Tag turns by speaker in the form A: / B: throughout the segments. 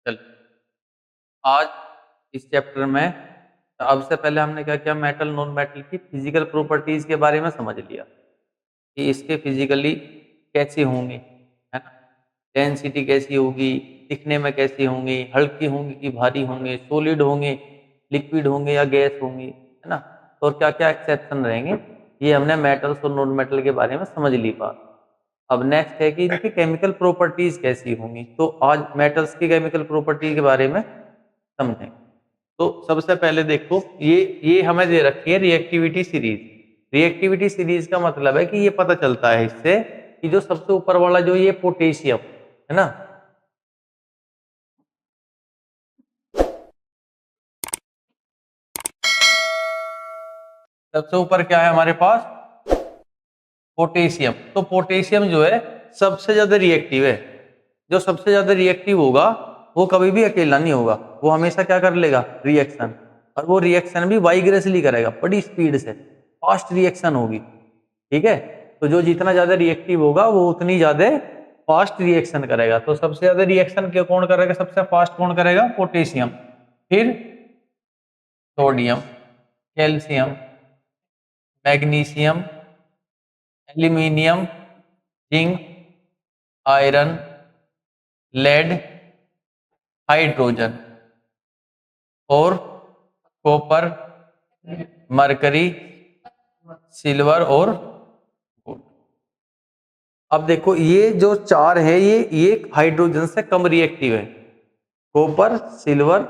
A: चल आज इस चैप्टर में अब से पहले हमने क्या किया, मेटल नॉन मेटल की फिजिकल प्रॉपर्टीज के बारे में समझ लिया कि इसके फिजिकली कैसी होंगी, है ना। डेंसिटी कैसी होगी, दिखने में कैसी होंगी, हल्की होंगी कि भारी होंगे, सॉलिड होंगे, लिक्विड होंगे या गैस होंगी, है ना। और क्या क्या एक्सेप्शन रहेंगे, ये हमने मेटल्स और नॉन मेटल के बारे में समझ ली बात। अब नेक्स्ट है कि इनकी केमिकल प्रॉपर्टीज कैसी होंगी, तो आज मेटल्स की केमिकल प्रॉपर्टी के बारे में समझेंगे। तो सबसे पहले देखो, ये हमें दे रखी है रिएक्टिविटी सीरीज। रिएक्टिविटी सीरीज का मतलब है कि ये पता चलता है इससे कि जो सबसे ऊपर वाला जो ये पोटेशियम है ना, सबसे ऊपर क्या है हमारे पास, पोटेशियम। तो पोटेशियम जो है सबसे ज्यादा रिएक्टिव है। जो सबसे ज्यादा रिएक्टिव होगा वो कभी भी अकेला नहीं होगा, वो हमेशा क्या कर लेगा, रिएक्शन। और वो रिएक्शन भी वाइग्रेसली करेगा, बड़ी स्पीड से, फास्ट रिएक्शन होगी। ठीक है, तो जो जितना ज्यादा रिएक्टिव होगा वो उतनी ज्यादा फास्ट रिएक्शन करेगा। तो सबसे ज्यादा रिएक्शन कौन करेगा, सबसे फास्ट कौन करेगा, पोटेशियम। फिर sodium, calcium, magnesium, aluminium, zinc, iron, lead, hydrogen और कॉपर, मरकरी, सिल्वर और गोल्ड। अब देखो ये जो चार है, ये हाइड्रोजन से कम रिएक्टिव है। कॉपर, सिल्वर,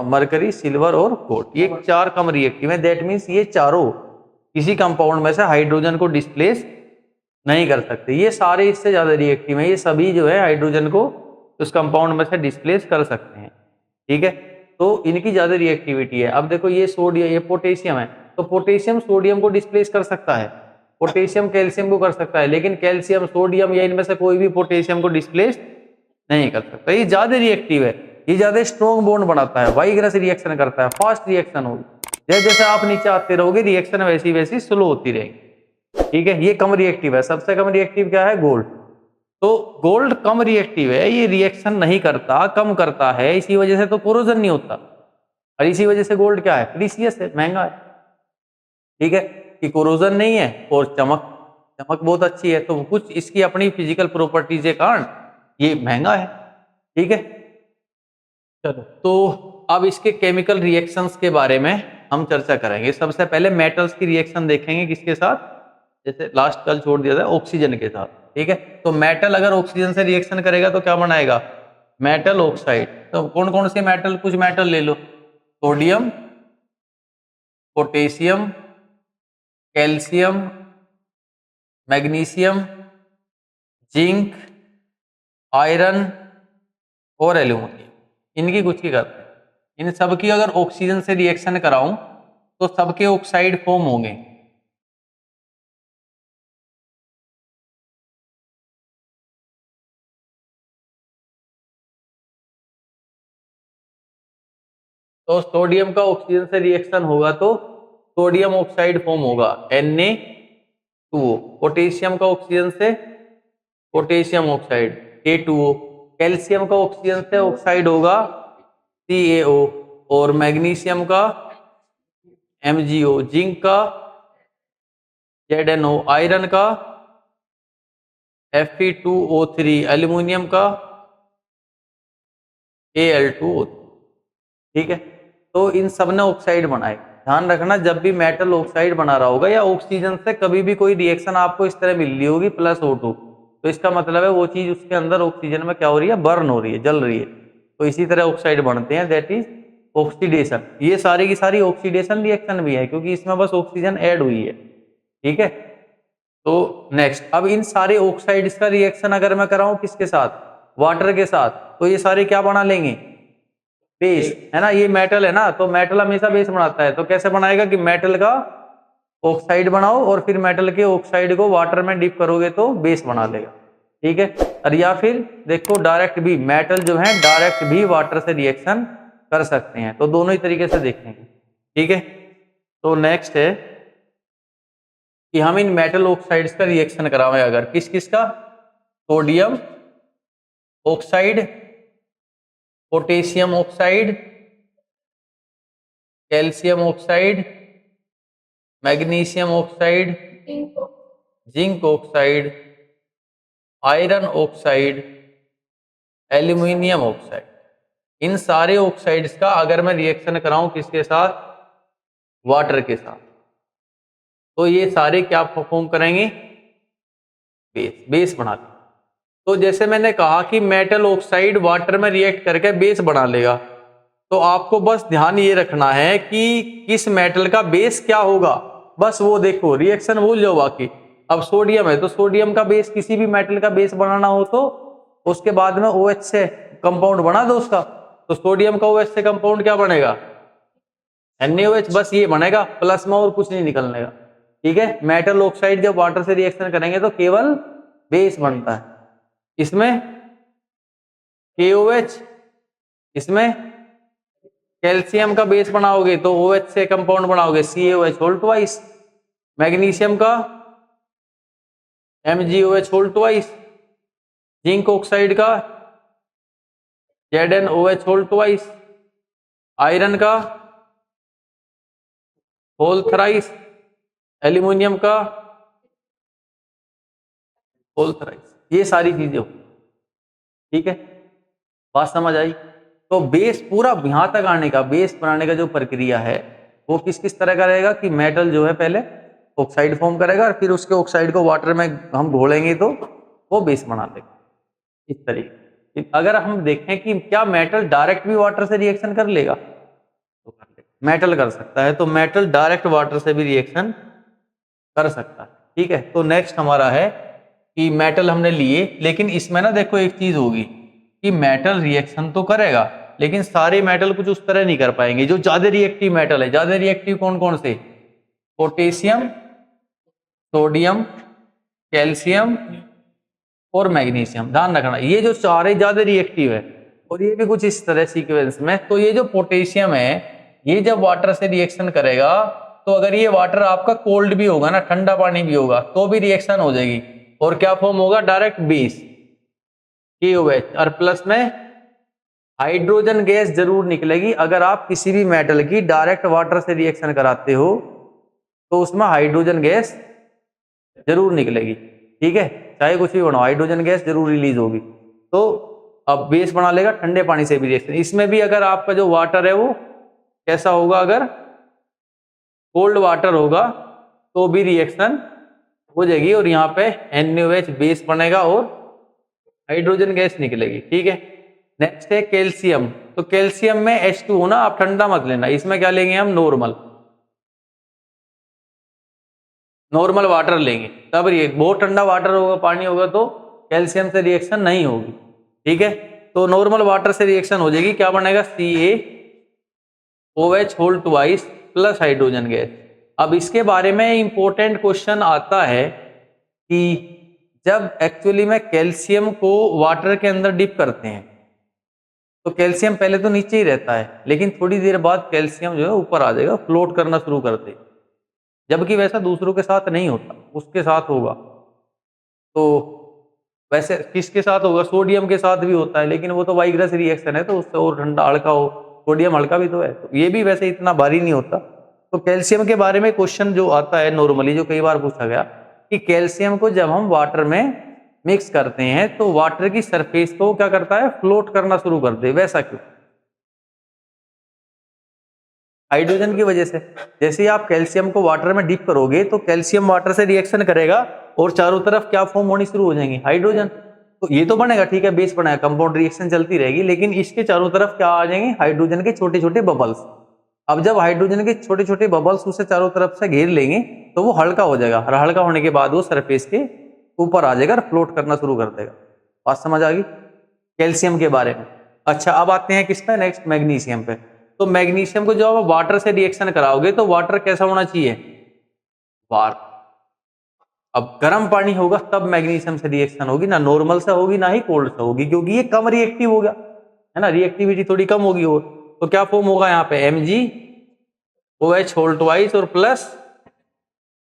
A: मरकरी, सिल्वर और गोल्ड, ये चार कम रिएक्टिव है। दैट मीन्स ये चारों किसी कंपाउंड में से हाइड्रोजन को डिस्प्लेस नहीं कर सकते। ये सारे इससे ज्यादा रिएक्टिव है, ये सभी जो है हाइड्रोजन को उस कंपाउंड में से डिस्प्लेस कर सकते हैं। ठीक है, तो इनकी ज्यादा रिएक्टिविटी है। अब देखो ये सोडियम, ये पोटेशियम है, तो पोटेशियम सोडियम को डिस्प्लेस कर सकता है, पोटेशियम कैल्शियम को कर सकता है, लेकिन कैल्शियम सोडियम या इनमें से कोई भी पोटेशियम को डिस्प्लेस नहीं कर सकता। ये ज्यादा रिएक्टिव है, ये ज्यादा स्ट्रॉन्ग बॉन्ड बनाता है, वाइग्रस रिएक्शन करता है, फास्ट रिएक्शन होगी। जैसे जैसे आप नीचे आते रहोगे रिएक्शन वैसी वैसी स्लो होती रहेगी। ठीक है, ये कम रिएक्टिव है। सबसे कम रिएक्टिव क्या है, गोल्ड। तो गोल्ड कम रिएक्टिव है, ये रिएक्शन नहीं करता, कम करता है, इसी वजह से तो कोरोजन नहीं होता। और इसी वजह से गोल्ड क्या है, प्रीसियस है, महंगा है। ठीक है, कि कोरोजन नहीं है और चमक, चमक बहुत अच्छी है, तो कुछ इसकी अपनी फिजिकल प्रॉपर्टीज के कारण ये महंगा है। ठीक है, चलो तो अब इसके केमिकल रिएक्शंस के बारे में हम चर्चा करेंगे। सबसे पहले मेटल्स की रिएक्शन देखेंगे, किसके साथ, जैसे लास्ट कल छोड़ दिया था, ऑक्सीजन के साथ। ठीक है, तो मेटल अगर ऑक्सीजन से रिएक्शन करेगा तो क्या बनाएगा, मेटल ऑक्साइड। तो कौन कौन से मेटल, कुछ मेटल ले लो, sodium, potassium, calcium, magnesium, zinc, iron और एल्यूमिनियम। इनकी कुछ की करते हैं, इन सब की अगर ऑक्सीजन से रिएक्शन कराऊं तो सबके ऑक्साइड फॉर्म होंगे। तो सोडियम का ऑक्सीजन से रिएक्शन होगा तो सोडियम ऑक्साइड फॉर्म होगा, Na2O। पोटेशियम का ऑक्सीजन से पोटेशियम ऑक्साइड, A2O। कैल्शियम का ऑक्सीजन से ऑक्साइड होगा, CaO। और मैग्नीशियम का MgO, जिंक का ZnO, आयरन का Fe2O3, एल्यूमिनियम का Al2O। ठीक है, तो इन सब ने ऑक्साइड बनाए। ध्यान रखना, जब भी मेटल ऑक्साइड बना रहा होगा या ऑक्सीजन से कभी भी कोई रिएक्शन आपको इस तरह मिल रही होगी +O2, तो इसका मतलब है वो चीज उसके अंदर ऑक्सीजन में क्या हो रही है, बर्न हो रही है, जल रही है। तो इसी तरह ऑक्साइड बनते हैं, दैट इज ऑक्सीडेशन। ये सारी की सारी ऑक्सीडेशन रिएक्शन भी है, क्योंकि इसमें बस ऑक्सीजन ऐड हुई है। ठीक है, तो नेक्स्ट, अब इन सारे ऑक्साइड्स का रिएक्शन अगर मैं कराऊं किसके साथ, वाटर के साथ, तो ये सारे क्या बना लेंगे, बेस, है ना। ये मेटल है ना, तो मेटल हमेशा बेस बनाता है। तो कैसे बनाएगा कि मेटल का ऑक्साइड बनाओ और फिर मेटल के ऑक्साइड को वाटर में डिप करोगे तो बेस बना लेगा। ठीक है, और या फिर देखो डायरेक्ट भी मेटल जो है डायरेक्ट भी वाटर से रिएक्शन कर सकते हैं, तो दोनों ही तरीके से देखेंगे। ठीक है, तो नेक्स्ट है कि हम इन मेटल ऑक्साइड्स का रिएक्शन करावें अगर, किस किस का, sodium oxide potassium oxide, calcium oxide, magnesium oxide, zinc oxide, iron oxide, aluminium oxide. इन सारे ऑक्साइड्स का अगर मैं रिएक्शन कराऊं किसके साथ, वाटर के साथ, तो ये सारे क्या फॉर्म करेंगे, बेस, बेस बनाते। तो जैसे मैंने कहा कि मेटल ऑक्साइड वाटर में रिएक्ट करके बेस बना लेगा, तो आपको बस ध्यान ये रखना है कि किस मेटल का बेस क्या होगा, बस वो देखो, रिएक्शन भूल जाओ बाकी। अब सोडियम है तो सोडियम का बेस, किसी भी मेटल का बेस बनाना हो तो उसके बाद में OH से कंपाउंड बना दो उसका, तो सोडियम का OH से कंपाउंड क्या बनेगा, NaOH, बस ये बनेगा, प्लस में और कुछ नहीं निकलने का। ठीक है, मेटल ऑक्साइड जब वाटर से रिएक्शन करेंगे तो केवल बेस बनता है, इसमें KOH, इसमें कैल्शियम का बेस बनाओगे तो OH से कंपाउंड बनाओगे CaOH होल ट्वाइस, मैग्नीशियम का MgOH whole twice, zinc oxide का ZnOH होल ट्वाइस, आयरन का होल थराइस, एल्यूमिनियम का होल थराइस, ये सारी चीजें हो। ठीक है, बात समझ आई। तो बेस पूरा यहां तक आने का, बेस बनाने का जो प्रक्रिया है वो किस किस तरह का रहेगा कि मेटल जो है पहले ऑक्साइड फॉर्म करेगा और फिर उसके ऑक्साइड को वाटर में हम घोलेंगे तो वो बेस बना देगा, इस तरीके। अगर हम देखें कि क्या मेटल डायरेक्ट भी वाटर से रिएक्शन कर लेगा, तो कर लेगा, मेटल कर सकता है, तो मेटल डायरेक्ट वाटर से भी रिएक्शन कर सकता है। ठीक है, तो नेक्स्ट हमारा है कि मेटल हमने लिए, लेकिन इसमें ना देखो एक चीज होगी कि मेटल रिएक्शन तो करेगा, लेकिन सारे मेटल कुछ उस तरह नहीं कर पाएंगे। जो ज्यादा रिएक्टिव मेटल है, ज्यादा रिएक्टिव कौन कौन से, पोटेशियम, सोडियम, कैल्शियम और मैग्नीशियम, ध्यान रखना ये जो चार ज्यादा रिएक्टिव है, और ये भी कुछ इस तरह सीक्वेंस में। तो ये जो पोटेशियम है, ये जब वाटर से रिएक्शन करेगा, तो अगर ये वाटर आपका कोल्ड भी होगा ना, ठंडा पानी भी होगा, तो भी रिएक्शन हो जाएगी, और क्या फॉर्म होगा, डायरेक्ट बेस KOH, और प्लस में हाइड्रोजन गैस जरूर निकलेगी। अगर आप किसी भी मेटल की डायरेक्ट वाटर से रिएक्शन कराते हो तो उसमें हाइड्रोजन गैस जरूर निकलेगी। ठीक है, चाहे कुछ भी बनाओ, हाइड्रोजन गैस जरूर रिलीज होगी। तो अब बेस बना लेगा ठंडे पानी से भी रिएक्शन। इसमें भी अगर आपका जो वाटर है वो कैसा होगा, अगर कोल्ड वाटर होगा तो भी रिएक्शन हो जाएगी, और यहाँ पे NaOH बेस बनेगा और हाइड्रोजन गैस निकलेगी। ठीक है, नेक्स्ट है कैल्शियम। तो कैल्शियम में H2O ना, आप ठंडा मत लेना, इसमें क्या लेंगे हम, नॉर्मल वाटर लेंगे, तब बहुत ठंडा वाटर होगा, पानी होगा तो कैल्शियम से रिएक्शन नहीं होगी। ठीक है, तो नॉर्मल वाटर से रिएक्शन हो जाएगी, क्या बनेगा, CaOH whole twice plus hydrogen gas. अब इसके बारे में इंपॉर्टेंट क्वेश्चन आता है कि जब एक्चुअली में कैल्शियम को वाटर के अंदर डिप करते हैं तो कैल्शियम पहले तो नीचे ही रहता है, लेकिन थोड़ी देर बाद कैल्शियम जो है ऊपर आ जाएगा, फ्लोट करना शुरू कर दे, जबकि वैसा दूसरों के साथ नहीं होता, उसके साथ होगा। तो वैसे किसके साथ होगा, सोडियम के साथ भी होता है, लेकिन वो तो वाइग्रस रिएक्शन है, तो उससे और ठंडा हल्का हो, सोडियम हल्का भी तो है, तो ये भी वैसे इतना भारी नहीं होता। तो कैल्शियम के बारे में क्वेश्चन जो आता है नॉर्मली, जो कई बार पूछा गया कि कैल्शियम को जब हम वाटर में मिक्स करते हैं तो वाटर की सरफेस को क्या करता है, फ्लोट करना शुरू कर दे, वैसा क्यों, हाइड्रोजन की वजह से। जैसे ही आप कैल्शियम को वाटर में डिप करोगे तो कैल्शियम वाटर से रिएक्शन करेगा और चारों तरफ क्या फॉर्म होनी शुरू हो जाएंगी, हाइड्रोजन। तो ये तो बनेगा, ठीक है, बेस बनेगा, कंपाउंड रिएक्शन चलती रहेगी, लेकिन इसके चारों तरफ क्या आ जाएंगे, हाइड्रोजन के छोटे छोटे बबल्स। अब जब हाइड्रोजन के छोटे छोटे बबल्स उसे चारों तरफ से घेर लेंगे तो वो हल्का हो जाएगा, और हल्का होने के बाद वो सरफेस के ऊपर आ जाएगा और फ्लोट करना शुरू कर देगा। बात समझ आ गई कैल्शियम के बारे में। अच्छा, अब आते हैं किस पे, नेक्स्ट मैग्नीशियम पे। तो मैग्नीशियम को जब आप वाटर से रिएक्शन कराओगे तो वाटर कैसा होना चाहिए, वार्म। अब गर्म पानी होगा तब मैग्नीशियम से रिएक्शन होगी, ना नॉर्मल से होगी ना ही कोल्ड से होगी, क्योंकि ये कम रिएक्टिव हो गया है ना, रिएक्टिविटी थोड़ी कम होगी। और तो क्या फॉर्म होगा यहाँ पे, MgOH होल ट्वाइस और प्लस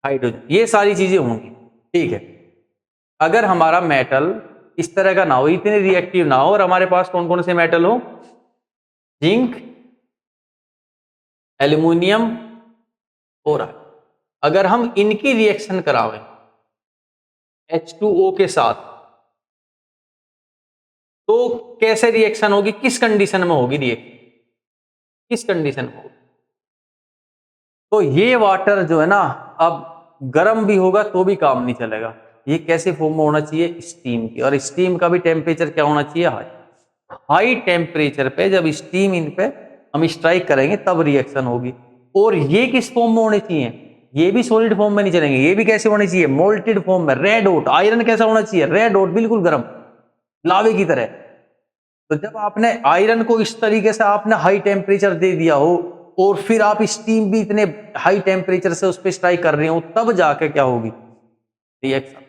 A: हाइड्रोजन, ये सारी चीजें होंगी। ठीक है, अगर हमारा मेटल इस तरह का ना हो, इतने रिएक्टिव ना हो, और हमारे पास कौन कौन से मेटल हो, जिंक, एल्यूमिनियम और आयरन। अगर हम इनकी रिएक्शन करावें H2O के साथ तो कैसे रिएक्शन होगी, किस कंडीशन में होगी रिएक्शन, किस कंडीशन में होगी? तो ये वाटर जो है ना, अब गर्म भी होगा तो भी काम नहीं चलेगा। ये कैसे फॉर्म में होना चाहिए, स्टीम की, और स्टीम का भी टेम्परेचर क्या होना चाहिए, हाई। हाई टेम्परेचर पे जब स्टीम इन पे हम स्ट्राइक करेंगे तब रिएक्शन होगी। और ये किस फॉर्म में होने चाहिए, ये भी सॉलिड फॉर्म में नहीं चलेंगे, ये भी कैसे होने चाहिए, मोल्टेड फॉर्म में। रेड हॉट आयरन कैसा होना चाहिए, रेड हॉट, बिल्कुल गर्म, लावे की तरह। तो जब आपने आयरन को इस तरीके से आपने हाई टेम्परेचर दे दिया हो और फिर आप स्टीम भी इतने हाई टेम्परेचर से उस पर स्ट्राइक कर रहे हो, तब जाके क्या होगी, रिएक्शन।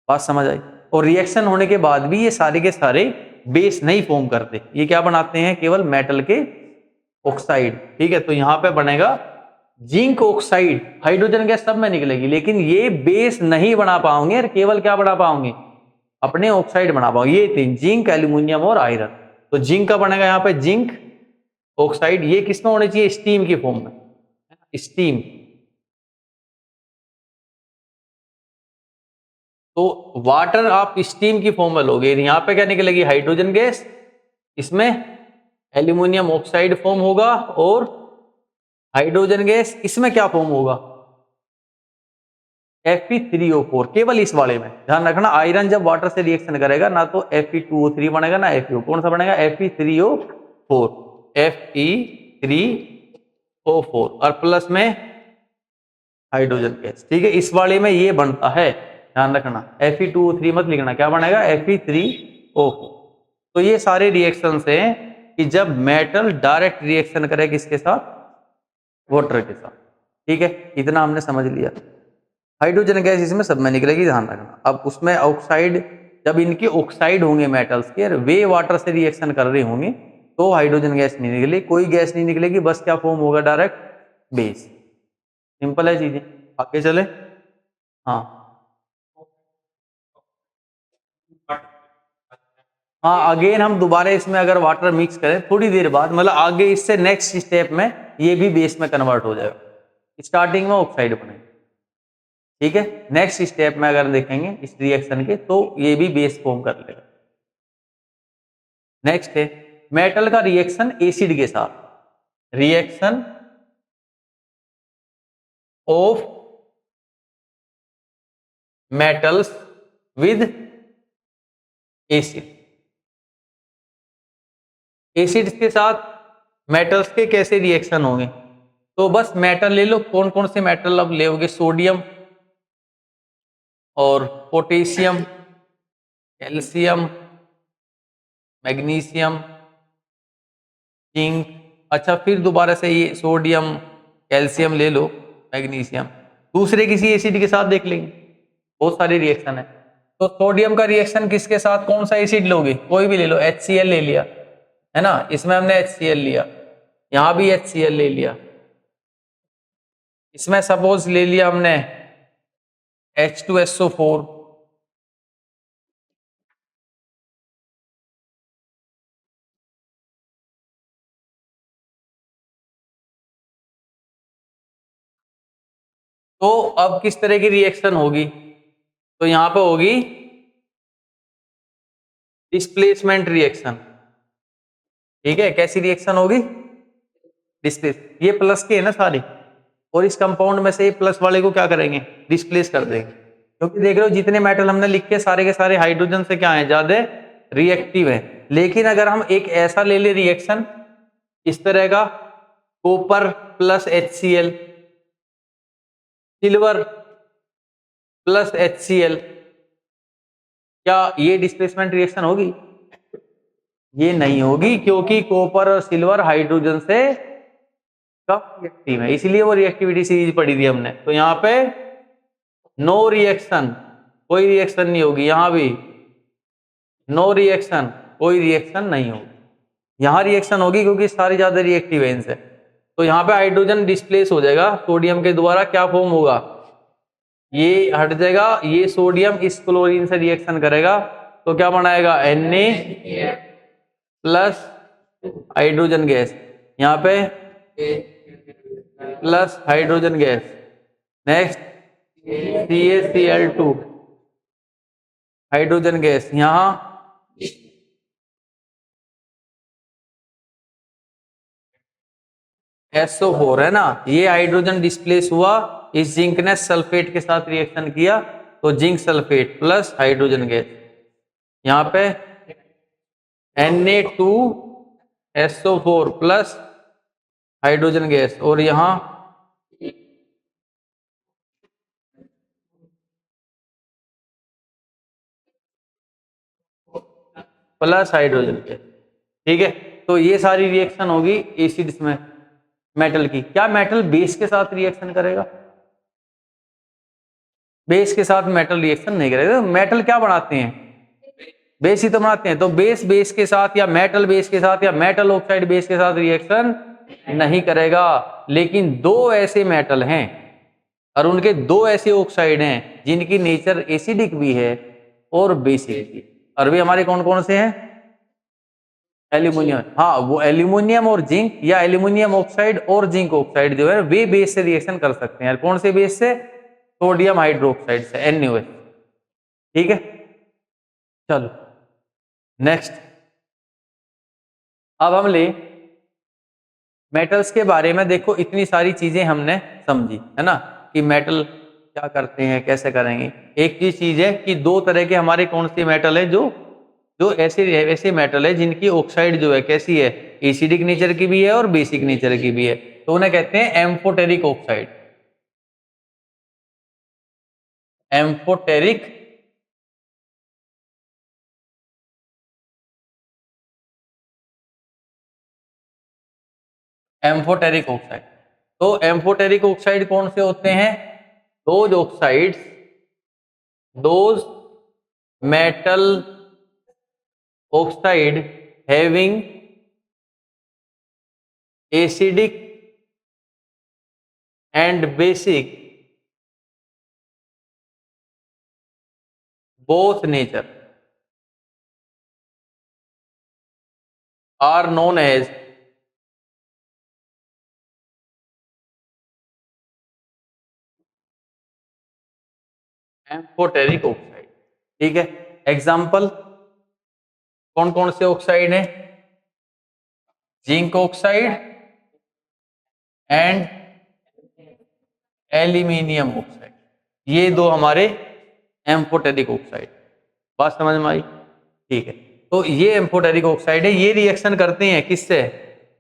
A: बात समझ आई? और रिएक्शन होने के बाद भी ये सारे के सारे बेस नहीं फॉर्म करते, ये क्या बनाते हैं, केवल मेटल के ऑक्साइड। ठीक है, तो यहां पे बनेगा जिंक ऑक्साइड, हाइड्रोजन गैस सब में निकलेगी, लेकिन ये बेस नहीं बना पाओगे, केवल क्या बना पाओगे, अपने ऑक्साइड बना पाओगे। ये तीन, जिंक, एल्यूमिनियम और आयरन। तो जिंक का बनेगा यहाँ पे जिंक ऑक्साइड, ये किसमें होने चाहिए, स्टीम की फॉर्म में, स्टीम। तो वाटर आप स्टीम की फॉर्म में लोगे, यहां पे क्या निकलेगी, हाइड्रोजन गैस, इसमें एल्यूमिनियम ऑक्साइड फॉर्म होगा, और हाइड्रोजन गैस इसमें क्या फॉर्म होगा, Fe3O4। केवल इस वाले में ध्यान रखना, आयरन जब वाटर से रिएक्शन करेगा ना तो Fe2O3 बनेगा ना FeO, कौन सा बनेगा, Fe3O4, Fe3O4, और प्लस में हाइड्रोजन गैस। ठीक है, इस वाले में ये बनता है, ध्यान रखना, Fe2O3 मत लिखना, क्या बनेगा, Fe3O4। तो ये सारे रिएक्शन हैं कि जब मेटल डायरेक्ट रिएक्शन करे किसके साथ, वाटर के साथ। ठीक है, इतना हमने समझ लिया। हाइड्रोजन गैस इसमें सब में निकलेगी, ध्यान रखना। अब उसमें ऑक्साइड, जब इनके ऑक्साइड होंगे मेटल्स के, वे वाटर से रिएक्शन कर रहे होंगे तो हाइड्रोजन गैस नहीं निकलेगी, कोई गैस नहीं निकलेगी, बस क्या फॉर्म होगा, डायरेक्ट बेस। सिंपल है चीजें, आगे चले। हाँ हाँ, अगेन हम दोबारा इसमें अगर वाटर मिक्स करें थोड़ी देर बाद, मतलब आगे इससे नेक्स्ट स्टेप में ये भी बेस में कन्वर्ट हो जाएगा, स्टार्टिंग में ऑक्साइड बनेगा। ठीक है, नेक्स्ट स्टेप में अगर देखेंगे इस रिएक्शन के तो ये भी बेस फॉर्म कर लेगा। नेक्स्ट है मेटल का रिएक्शन एसिड के साथ, reaction of metals with acid. Acid के साथ मेटल्स के कैसे रिएक्शन होंगे, तो बस मेटल ले लो, कौन कौन से मेटल अब लेोगे, सोडियम और पोटेशियम, कैल्शियम, मैग्नीशियम, जिंक। अच्छा, फिर दोबारा से ये सोडियम, कैल्शियम ले लो, मैग्नीशियम, दूसरे किसी एसिड के साथ देख लेंगे, बहुत सारे रिएक्शन है। तो सोडियम का रिएक्शन किसके साथ, कौन सा एसिड लोगे, कोई भी ले लो, HCl ले लिया है ना, इसमें हमने HCl लिया, यहां भी HCl ले लिया, इसमें सपोज ले लिया हमने H2SO4, तो अब किस तरह की रिएक्शन होगी, तो यहां पे होगी डिस्प्लेसमेंट रिएक्शन। ठीक है, कैसी रिएक्शन होगी, डिस्प्लेस, ये प्लस के है ना सारे, और इस कंपाउंड में से ये प्लस वाले को क्या करेंगे, डिस्प्लेस कर देंगे, क्योंकि देख रहे हो जितने मेटल हमने लिखे सारे के सारे हाइड्रोजन से क्या है, ज्यादा रिएक्टिव है। लेकिन अगर हम एक ऐसा ले ले रिएक्शन इस तरह का, copper plus HCl, silver plus HCl, क्या ये डिस्प्लेसमेंट रिएक्शन होगी, ये नहीं होगी, क्योंकि कॉपर और सिल्वर हाइड्रोजन से कम रिएक्टिव है, इसीलिए वो रिएक्टिविटी सीरीज पढ़ी थी हमने। तो यहाँ पे नो रिएक्शन, कोई रिएक्शन नहीं होगी, यहां भी नो रिएक्शन, कोई रिएक्शन नहीं होगी। यहां रिएक्शन होगी क्योंकि सारी ज्यादा रिएक्टिव है इनसे, तो यहाँ पे हाइड्रोजन डिस्प्लेस हो जाएगा सोडियम के द्वारा, क्या फॉर्म होगा, ये हट जाएगा, ये सोडियम इस क्लोरीन से रिएक्शन करेगा तो क्या बनाएगा, Na प्लस हाइड्रोजन गैस, यहाँ पे plus hydrogen gas, next CaCl2 hydrogen gas, यहाँ SO4 है ना, ये हाइड्रोजन डिस्प्लेस हुआ, इस जिंक ने सल्फेट के साथ रिएक्शन किया, तो zinc sulphate plus hydrogen gas, यहाँ पे Na2SO4 प्लस हाइड्रोजन गैस, और यहाँ प्लस हाइड्रोजन गैस। ठीक है, तो ये सारी रिएक्शन होगी एसिड्स में मेटल की। क्या मेटल बेस के साथ रिएक्शन करेगा? बेस के साथ मेटल रिएक्शन नहीं करेगा। मेटल क्या बनाते हैं? बेस ही तो बनाते हैं। तो बेस बेस के साथ या मेटल बेस के साथ या मेटल ऑक्साइड बेस के साथ रिएक्शन नहीं करेगा। लेकिन दो ऐसे मेटल हैं और उनके दो ऐसे ऑक्साइड हैं जिनकी नेचर एसिडिक भी है और बेसिक भी। और वे हमारे कौन कौन से हैं? एल्यूमिनियम। हाँ, वो एल्यूमिनियम और जिंक या एल्यूमिनियम ऑक्साइड और जिंक ऑक्साइड जो है वे बेस से रिएक्शन कर सकते हैं। कौन से बेस से? सोडियम हाइड्रोक्साइड से, NaOH। ठीक है, चलो नेक्स्ट। अब हम ले मेटल्स के बारे में। देखो इतनी सारी चीजें हमने समझी है ना, कि मेटल क्या करते हैं, कैसे करेंगे। एक चीज है कि दो तरह के हमारे कौन से मेटल है, जो जो ऐसे मेटल है जिनकी ऑक्साइड जो है कैसी है, एसिडिक नेचर की भी है और बेसिक नेचर की भी है। तो उन्हें कहते हैं amphoteric oxide. Amphoteric amphoteric oxide. तो एम्फोटेरिक ऑक्साइड कौन से होते हैं? Those oxides, those metal oxide having acidic and basic both nature are known as amphoteric oxide. ठीक है, एग्जाम्पल कौन कौन से ऑक्साइड हैं? Zinc oxide and aluminium oxide, ये दो हमारे एम्फोटेरिक ऑक्साइड। बात समझ में आई? ठीक है, तो ये एम्फोटेरिक ऑक्साइड है, ये रिएक्शन करते हैं किससे?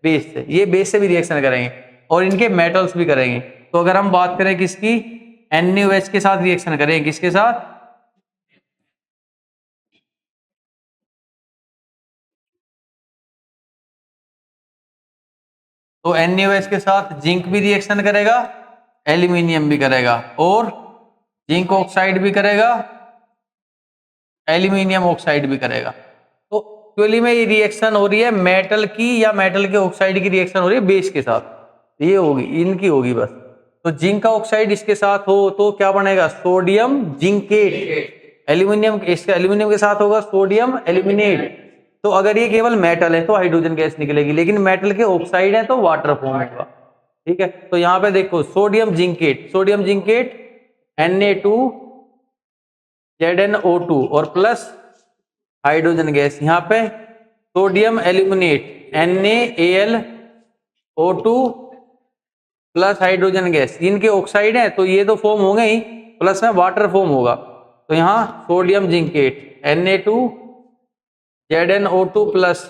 A: बेस से। ये बेस से भी रिएक्शन करेंगे और इनके मेटल्स भी करेंगे। तो अगर हम बात करें किसकी, NaOH के साथ रिएक्शन करें, किसके साथ? तो NaOH के साथ जिंक भी रिएक्शन करेगा, एल्यूमिनियम भी करेगा, और जिंक ऑक्साइड भी करेगा, एल्यूमिनियम ऑक्साइड भी करेगा। तो एक्चुअली में ये रिएक्शन हो रही है मेटल की या मेटल के ऑक्साइड की रिएक्शन हो रही है बेस के साथ। ये होगी, इनकी होगी बस। तो जिंक का ऑक्साइड इसके साथ हो तो क्या बनेगा? Sodium zincate. एल्यूमिनियम, इसका एल्यूमिनियम के साथ होगा सोडियम एल्यूमिनेट। तो अगर ये केवल मेटल है तो हाइड्रोजन गैस निकलेगी, लेकिन मेटल के ऑक्साइड है तो वाटर फॉर्म होगा। ठीक है, तो यहां पे देखो sodium zincate, sodium zincate Na2ZnO2 और प्लस हाइड्रोजन गैस, यहाँ पे sodium aluminate NaAlO2 plus hydrogen gas, इनके ऑक्साइड है तो ये तो फॉर्म हो गई, प्लस में वाटर फॉर्म होगा। तो यहाँ sodium zincate Na2ZnO2 plus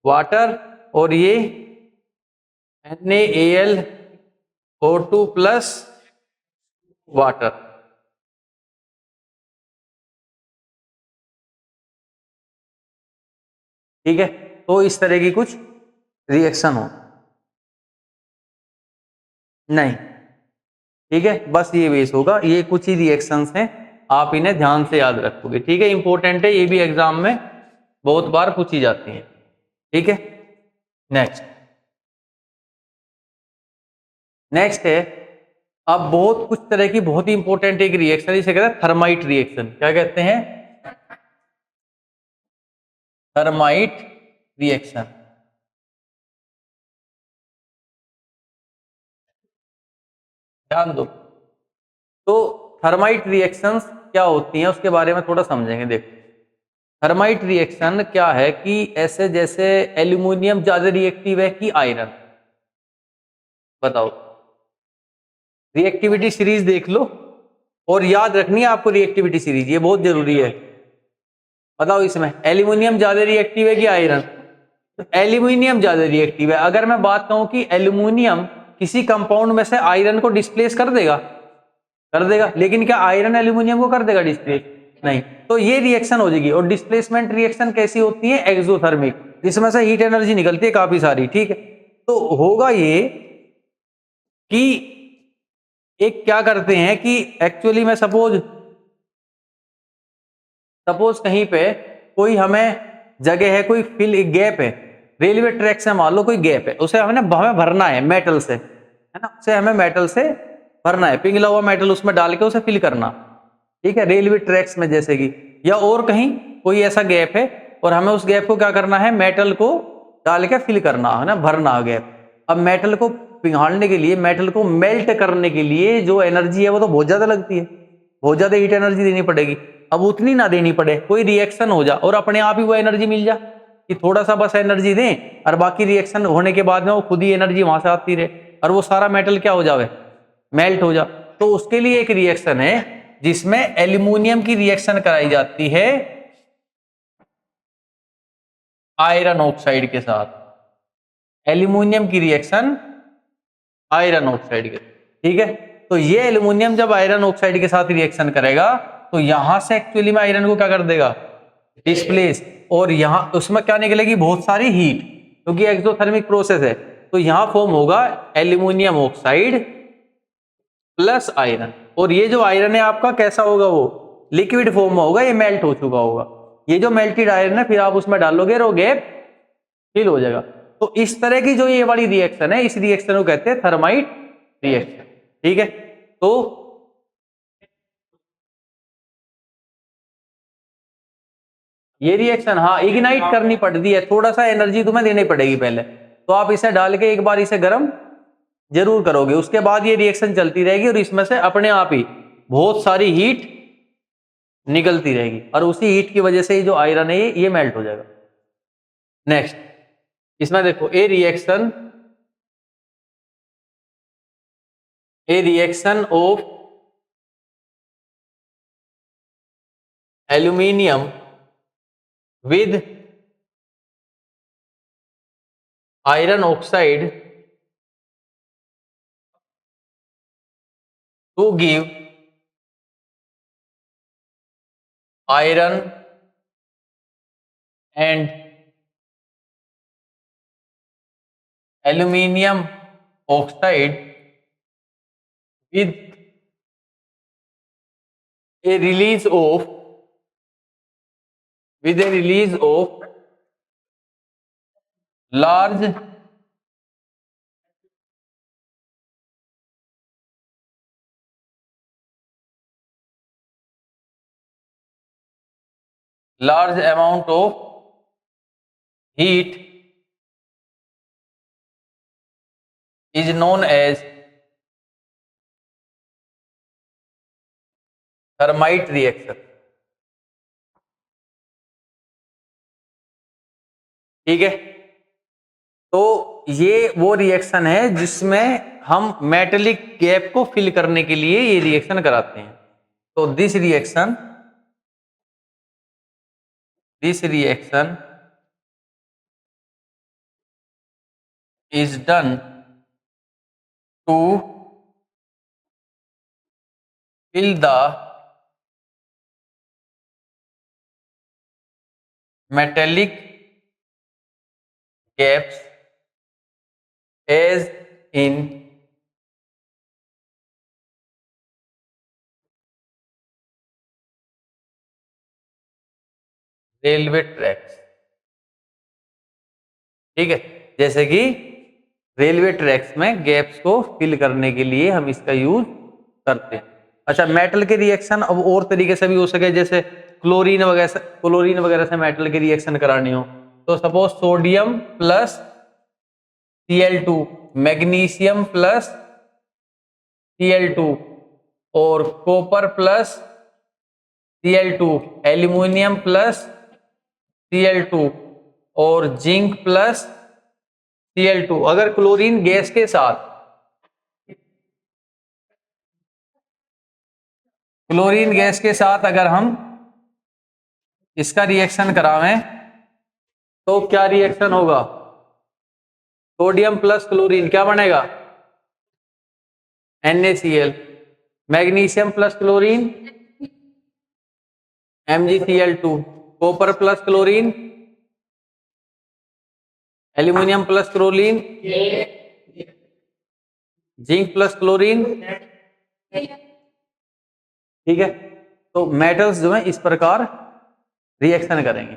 A: water, और ये NaAlO2 प्लस वाटर। ठीक है, तो इस तरह की कुछ रिएक्शन हो नहीं। ठीक है, बस ये बेस होगा, ये कुछ ही रिएक्शंस हैं, आप इन्हें ध्यान से याद रखोगे। ठीक है, इंपॉर्टेंट है, ये भी एग्जाम में बहुत बार पूछी जाती है। ठीक है, नेक्स्ट नेक्स्ट है, अब बहुत कुछ तरह की बहुत ही इंपॉर्टेंट एक रिएक्शन, इसे कहते हैं थर्माइट रिएक्शन। क्या कहते हैं? Thermite reaction. ध्यान दो। तो थर्माइट रिएक्शंस क्या होती हैं उसके बारे में थोड़ा समझेंगे। देखो थर्माइट रिएक्शन क्या है कि ऐसे जैसे एल्यूमिनियम ज्यादा रिएक्टिव है कि आयरन, बताओ। रिएक्टिविटी सीरीज देख लो और याद रखनी है आपको रिएक्टिविटी सीरीज, ये बहुत जरूरी है। बताओ इसमें एल्यूमिनियम ज्यादा रिएक्टिव है कि आयरन? तो एल्यूमिनियम ज्यादा रिएक्टिव है। अगर मैं बात कहूं कि एल्यूमिनियम किसी कंपाउंड में से आयरन को डिस्प्लेस कर देगा, कर देगा, लेकिन क्या आयरन एल्यूमिनियम को कर देगा डिस्प्लेस? नहीं। तो ये रिएक्शन हो जाएगी। और डिस्प्लेसमेंट रिएक्शन कैसी होती है? एक्सोथर्मिक, जिसमें से हीट एनर्जी निकलती है काफी सारी, ठीक है। तो होगा ये कि एक क्या करते हैं कि एक्चुअली में सपोज कहीं पे कोई हमें जगह है, कोई फिल गैप है, रेलवे ट्रैक से मान लो कोई गैप है, उसे हमें भरना है मेटल से, है ना, उसे हमें मेटल से भरना है, पिघला हुआ मेटल उसमें डाल के उसे फिल करना, ठीक है, रेलवे ट्रैक्स में जैसे कि, या और कहीं कोई ऐसा गैप है और हमें उस गैप को क्या करना है, मेटल को डाल के फिल करना है ना, भरना गैप। अब मेटल को पिघाड़ने के लिए, मेटल को मेल्ट करने के लिए जो एनर्जी है वो तो बहुत ज्यादा लगती है, बहुत ज्यादा हीट एनर्जी देनी पड़ेगी। अब उतनी ना देनी पड़े, कोई रिएक्शन हो जा और अपने आप ही वो एनर्जी मिल जा, कि थोड़ा सा बस एनर्जी दें और बाकी रिएक्शन होने के बाद में वो खुद ही एनर्जी वहां से आती रहे और वो सारा मेटल क्या हो जावे, मेल्ट हो जा। तो उसके लिए एक रिएक्शन है जिसमें एल्यूमिनियम की रिएक्शन कराई जाती है आयरन ऑक्साइड के साथ। एल्यूमिनियम की रिएक्शन आयरन ऑक्साइड के, ठीक है। तो ये एल्यूमिनियम जब आयरन ऑक्साइड के साथ रिएक्शन करेगा तो यहां से एक्चुअली में आयरन को क्या कर देगा, डिस्प्लेस, और यहां उसमें क्या निकलेगी, बहुत सारी हीट, क्योंकि एक्सोथर्मिक प्रोसेस है। तो यहां फॉर्म होगा एल्यूमिनियम ऑक्साइड प्लस आयरन। और ये जो आयरन है आपका कैसा होगा, वो लिक्विड फॉर्म में होगा, ये मेल्ट हो चुका होगा। ये जो मेल्टेड आयरन है फिर आप उसमें डालोगे और गैप फिल हो जाएगा। तो इस तरह की जो ये वाली रिएक्शन है, इस रिएक्शन को कहते हैं थर्माइट रिएक्शन, ठीक है। तो ये रिएक्शन, हाँ, इग्नाइट करनी पड़ती है, थोड़ा सा एनर्जी तुम्हें देनी पड़ेगी पहले। तो आप इसे डाल के एक बार इसे गर्म जरूर करोगे, उसके बाद ये रिएक्शन चलती रहेगी और इसमें से अपने आप ही बहुत सारी हीट निकलती रहेगी और उसी हीट की वजह से जो आयरन है ये मेल्ट हो जाएगा। नेक्स्ट इसमें देखो ए reaction of aluminium with iron oxide to give iron and aluminium oxide with a release of large amount of heat is known as thermite reaction, ठीक है। तो ये वो रिएक्शन है जिसमें हम मेटेलिक गैप को फिल करने के लिए ये रिएक्शन कराते हैं। तो this reaction is done to fill the metallic gaps as in railway tracks, ठीक है। जैसे कि रेलवे ट्रैक्स में गैप्स को फिल करने के लिए हम इसका यूज करते हैं। अच्छा, मेटल के रिएक्शन अब और तरीके से भी हो सके, जैसे क्लोरीन वगैरह से मेटल की रिएक्शन करानी हो, तो suppose sodium plus Cl2, magnesium plus Cl2 और copper plus Cl2, aluminium plus Cl2 और जिंक प्लस Cl2। अगर क्लोरीन गैस के साथ अगर हम इसका रिएक्शन करावें तो क्या रिएक्शन होगा? सोडियम प्लस क्लोरीन क्या बनेगा? NaCl। Magnesium plus chlorine MgCl2। Copper plus chlorine, aluminium plus chlorine, zinc plus chlorine. ठीक है, तो मेटल्स जो है इस प्रकार रिएक्शन करेंगे।